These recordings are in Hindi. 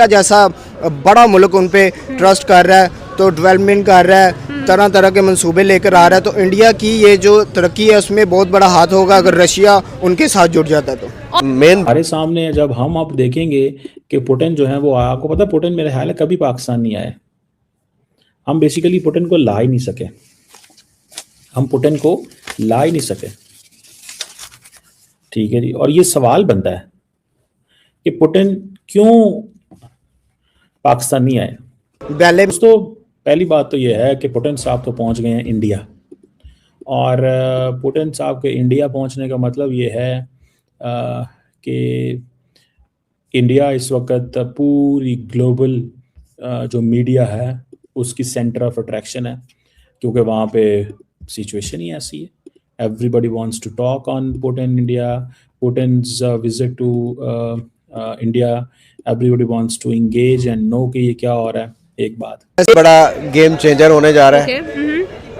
जैसा बड़ा मुल्क उन पे ट्रस्ट कर रहा है, तो डेवलपमेंट कर रहा है, तरह तरह के मंसूबे लेकर आ रहा है, तो इंडिया की ये जो तरक्की है उसमें बहुत बड़ा हाथ होगा अगर रशिया उनके साथ जुड़ जाता है। तो मेन हमारे सामने जब हम अब देखेंगे कि पुतिन जो है वो, आपको पता पुतिन मेरे ख्याल है कभी पाकिस्तान नहीं आए। हम बेसिकली पुतिन को ला ही नहीं सके, हम पुतिन को ला ही नहीं सके, ठीक है जी। और ये सवाल बनता है कि पुतिन क्यों पाकिस्तान नहीं आए। दोस्तों पहली बात तो ये है कि पुतिन साहब तो पहुंच गए हैं इंडिया, और पुतिन साहब के इंडिया पहुंचने का मतलब ये है कि इंडिया इस वक्त पूरी ग्लोबल जो मीडिया है उसकी सेंटर ऑफ अट्रैक्शन है, क्योंकि वहाँ पे सिचुएशन ही ऐसी है। Everybody wants to talk on Putin India, Putin's visit to India, everybody wants to engage and know कि ये क्या हो रहा है। एक बात बड़ा गेम चेंजर होने जा रहा है।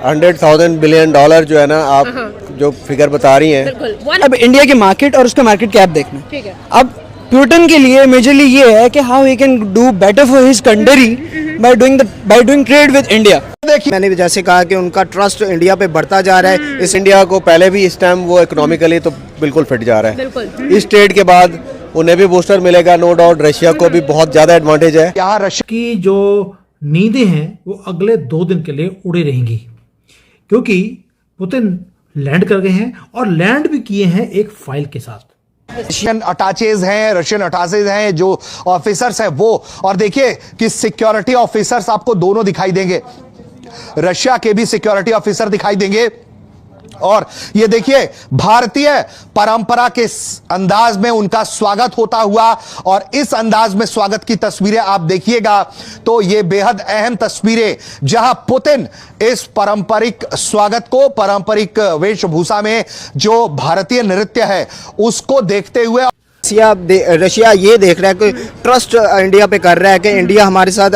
100,000 बिलियन डॉलर जो है ना, आप जो फिगर बता रही हैं, अब इंडिया के मार्केट और उसका मार्केट कैप देखना। ठीक है, अब पुतिन के लिए मेजरली ये है कि how he can do better for his country by doing trade with India. देखिए मैंने भी जैसे कहा कि उनका ट्रस्ट इंडिया पे बढ़ता जा रहा है। इस इंडिया को पहले भी इस टाइम वो इकोनॉमिकली तो बिल्कुल फिट जा रहा है। इस ट्रेड के बाद उन्हें भी बूस्टर मिलेगा, नो डाउट। रशिया को भी बहुत ज्यादा एडवांटेज है। यहाँ रशिया की जो नींदें हैं वो अगले 2 दिन के लिए उड़े रहेंगी, क्योंकि पुतिन लैंड कर गए हैं और लैंड भी किए हैं एक फाइल के साथ। रशियन अटैचेज हैं जो ऑफिसर्स हैं वो, और देखिए कि सिक्योरिटी ऑफिसर्स आपको दोनों दिखाई देंगे, रशिया के भी सिक्योरिटी ऑफिसर दिखाई देंगे। और ये देखिए भारतीय परंपरा के अंदाज में उनका स्वागत होता हुआ, और इस अंदाज में स्वागत की तस्वीरें आप देखिएगा तो ये बेहद अहम तस्वीरें, जहां पुतिन इस पारंपरिक स्वागत को, पारंपरिक वेशभूषा में जो भारतीय नृत्य है उसको देखते हुए रशिया ये देख रहा है कि ट्रस्ट इंडिया पे कर रहा है कि इंडिया हमारे साथ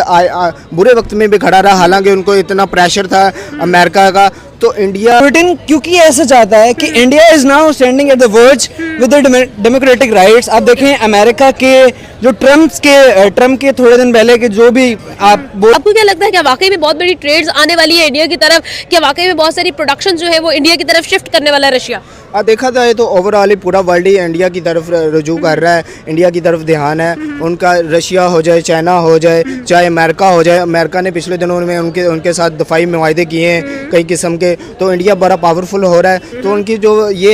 बुरे वक्त में भी खड़ा रहा, हालांकि उनको इतना प्रेशर था अमेरिका का। तो इंडिया पुतिन क्योंकि ऐसा चाहता है कि India is now standing at the verge with the democratic rights. आप देखें अमेरिका के जो ट्रम्प के थोड़े दिन पहले के जो भी आपको क्या लगता है कि वाकई में बहुत बड़ी ट्रेड्स आने वाली है इंडिया की तरफ, कि वाकई में बहुत सारी प्रोडक्शन जो है वो इंडिया की तरफ शिफ्ट करने वाला है रशिया? देखा जाए तो ओवरऑल ही पूरा वर्ल्ड ही इंडिया की तरफ रुजू कर रहा है, इंडिया की तरफ ध्यान है उनका। रशिया हो जाए, चाइना हो जाए, चाहे अमेरिका हो जाए, अमेरिका ने पिछले दिनों में उनके साथ दफाई मुआहदे किए हैं कई किस्म के, तो इंडिया बड़ा पावरफुल हो रहा है। तो उनकी जो ये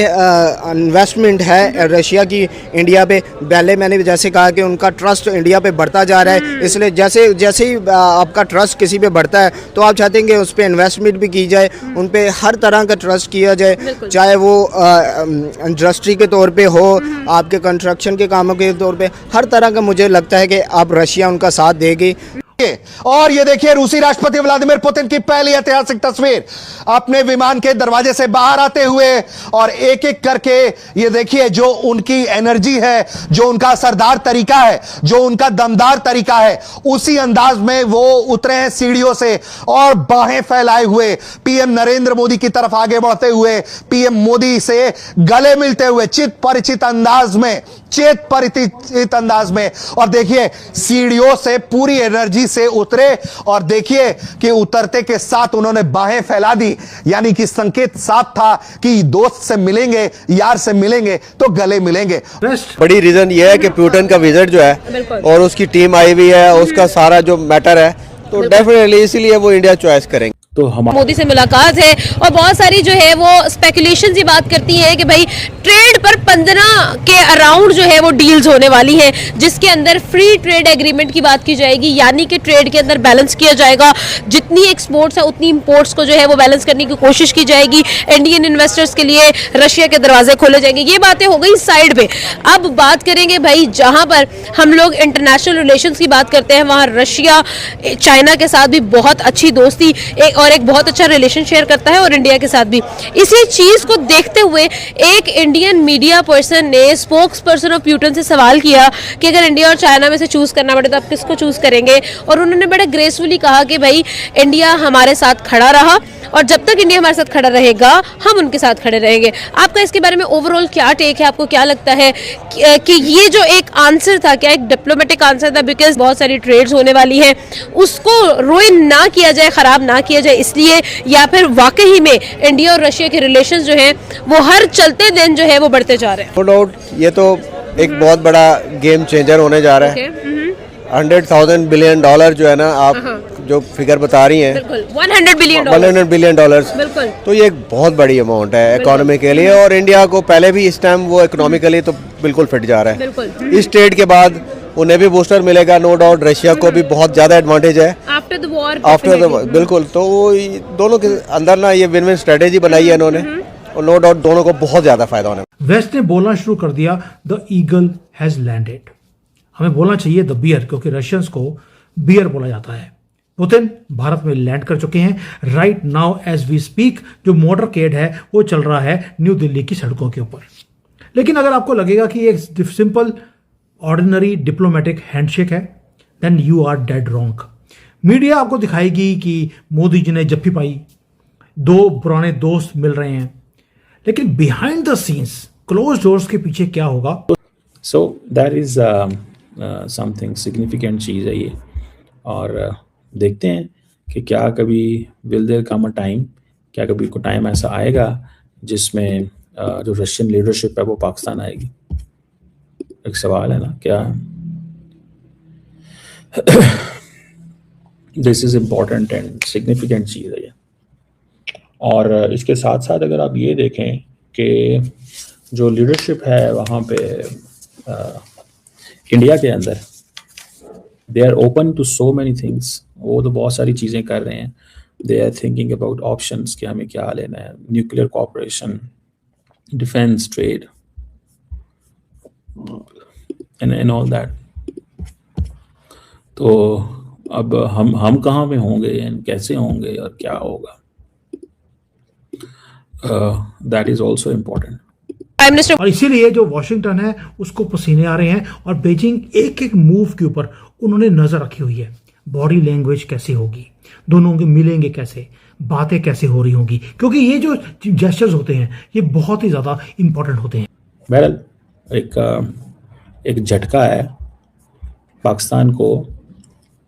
इन्वेस्टमेंट है रशिया की इंडिया पे, पहले मैंने जैसे कहा कि उनका ट्रस्ट इंडिया पे बढ़ता जा रहा है, इसलिए जैसे ही आपका ट्रस्ट किसी पे बढ़ता है तो आप चाहते हैं कि उस पर इन्वेस्टमेंट भी की जाए, उन पर हर तरह का ट्रस्ट किया जाए, चाहे वो इंडस्ट्री के तौर पे हो, आपके कंस्ट्रक्शन के कामों के तौर पे, हर तरह का मुझे लगता है कि अब रशिया उनका साथ देगी। और ये देखिए रूसी राष्ट्रपति व्लादिमीर पुतिन की पहली ऐतिहासिक तस्वीर अपने विमान के दरवाजे से बाहर आते हुए, और एक एक करके ये देखिए जो उनकी एनर्जी है, जो उनका असरदार तरीका है, जो उनका दमदार तरीका है, उसी अंदाज में वो उतरे हैं सीढ़ियों से और बाहें फैलाए हुए पीएम नरेंद्र मोदी की तरफ आगे बढ़ते हुए, पीएम मोदी से गले मिलते हुए चित परिचित अंदाज में। और देखिए सीढ़ियों से पूरी एनर्जी से उतरे, और देखिए कि उतरते के साथ उन्होंने बाहें फैला दी, यानी कि संकेत साफ था कि दोस्त से मिलेंगे, यार से मिलेंगे तो गले मिलेंगे। बड़ी रीजन ये है कि पुतिन का विजिट जो है और उसकी टीम आई हुई है, उसका सारा जो मैटर है, तो डेफिनेटली इसीलिए वो इंडिया चॉइस करेंगे। तो हम मोदी से मुलाकात है, और बहुत सारी जो है वो स्पेकुलेशन ये बात करती है कि भाई ट्रेड पर 15 के अराउंड जो है वो डील्स होने वाली है, जिसके अंदर फ्री ट्रेड एग्रीमेंट की बात की जाएगी, यानी कि ट्रेड के अंदर बैलेंस किया जाएगा, जितनी एक्सपोर्ट्स है उतनी इंपोर्ट्स को जो है वो बैलेंस करने की कोशिश की जाएगी, इंडियन इन्वेस्टर्स के लिए रशिया के दरवाजे खोले जाएंगे। ये बातें हो गई साइड पे। अब बात करेंगे भाई, जहां पर हम लोग इंटरनेशनल रिलेशंस की बात करते हैं, वहां रशिया चाइना के साथ भी बहुत अच्छी दोस्ती और एक बहुत अच्छा रिलेशन शेयर करता है, और इंडिया के साथ भी। इसी चीज को देखते हुए एक इंडियन मीडिया पर्सन ने स्पोक्स पर्सन ऑफ पुतिन से सवाल किया कि अगर इंडिया और चाइना में से चूज करना पड़े तो आप किसको चूज करेंगे, और उन्होंने बड़े ग्रेसफुली कहा कि भाई इंडिया हमारे साथ खड़ा रहा और जब तक इंडिया हमारे साथ खड़ा रहेगा हम उनके साथ खड़े रहेंगे। आपका इसके बारे में ओवरऑल क्या टेक है? आपको क्या लगता है कि ये जो एक आंसर था, क्या एक डिप्लोमेटिक आंसर था? बिकॉज बहुत सारी ट्रेड्स होने वाली हैं, उसको रुइन ना किया जाए, खराब ना किया जाए इसलिए, या फिर वाकई में इंडिया और रशिया के रिलेशंस जो हैं वो हर चलते दिन जो है वो बढ़ते जा रहे हैं? नो डाउट ये तो एक बहुत बड़ा गेम चेंजर होने जा रहा है। 100,000 बिलियन डॉलर जो है ना, आप जो फिगर बता रही हैं, बिल्कुल 100 बिलियन 100 बिलियन डॉलर्स, बिल्कुल, तो ये एक बहुत बड़ी अमाउंट है इकोनॉमी के लिए। और इंडिया को पहले भी इस टाइम वो इकोनॉमिकली तो बिल्कुल फिट जा रहा है। बिल्कुल इस ट्रेड के बाद उन्हें भी बूस्टर मिलेगा, नो डाउट। रशिया को भी बहुत ज़्यादा एडवांटेज है आफ्टर द वॉर, बिल्कुल। तो वो दोनों के अंदर ना ये विन विन स्ट्रेटेजी बनाई है इन्होंने, और नो डाउट दोनों को बहुत ज़्यादा फायदा होने। वेस्ट ने बोलना शुरू कर दिया, द ईगल हैज लैंडेड। हमें बोलना चाहिए द बियर, क्योंकि रशियंस को बियर बोला जाता है। पुतिन भारत में लैंड कर चुके हैं right now as we speak. जो मोटरकेड है वो चल रहा है न्यू दिल्ली की सड़कों के ऊपर। लेकिन अगर आपको लगेगा कि एक सिंपल ऑर्डिनरी डिप्लोमेटिक हैंडशेक है, then you are dead wrong. Media आपको दिखाएगी कि मोदी जी ने जप्फी पाई, दो पुराने दोस्त मिल रहे हैं, लेकिन behind the scenes close doors के पीछे क्या होगा? So that is something significant चीज़ है ये। और देखते हैं कि क्या कभी will there come a time, क्या कभी को टाइम ऐसा आएगा जिसमें जो रशियन लीडरशिप है वो पाकिस्तान आएगी। एक सवाल है ना, क्या this is important and significant चीज़ है ये। और इसके साथ साथ अगर आप ये देखें कि जो लीडरशिप है वहाँ पे इंडिया के अंदर, they are open to so many things. वो तो बहुत सारी चीज़ें कर रहे हैं। They are thinking about options कि हमें क्या लेना है, nuclear cooperation, defence, trade and all that. तो अब हम कहाँ पे होंगे एंड कैसे होंगे और क्या होगा, दैट इज ऑल्सो इम्पोर्टेंट। और इसीलिए जो वॉशिंगटन है उसको पसीने आ रहे हैं, और बीजिंग एक एक मूव के ऊपर उन्होंने नजर रखी हुई है। बॉडी लैंग्वेज कैसे होगी, दोनों के मिलेंगे कैसे, बातें कैसे हो रही होंगी, क्योंकि ये जो जेस्चर्स होते हैं ये बहुत ही ज्यादा इंपॉर्टेंट होते हैं। बहरहाल एक झटका है पाकिस्तान को।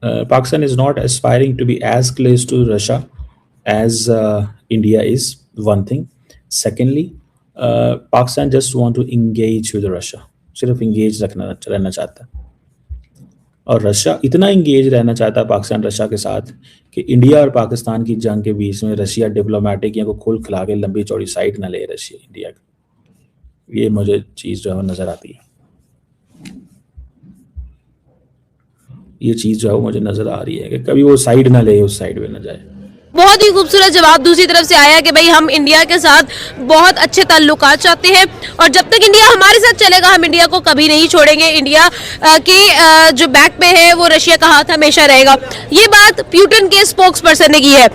Pakistan is not aspiring to be as close to Russia as India is, one thing. Secondly, Pakistan just want to engage with Russia, सिर्फ इंगेज रहना चाहता है। और रशिया इतना इंगेज रहना चाहता है पाकिस्तान रशिया के साथ कि इंडिया और पाकिस्तान की जंग के बीच में रशिया डिप्लोमेटिक या को खुल खिला के लंबी चौड़ी साइड ना ले रशिया इंडिया की। ये मुझे चीज़ जो है नज़र आती है, ये चीज़ जो है मुझे नज़र आ रही है कि कभी वो साइड ना ले, उस साइड पे ना जाए। बहुत ही खूबसूरत जवाब दूसरी तरफ से आया कि भाई हम इंडिया के साथ बहुत अच्छे ताल्लुकात चाहते हैं, और जब तक इंडिया हमारे साथ चलेगा हम इंडिया को कभी नहीं छोड़ेंगे। इंडिया के जो बैक पे है वो रशिया का हाथ हमेशा रहेगा। ये बात पुतिन के स्पोक्स पर्सन ने की है।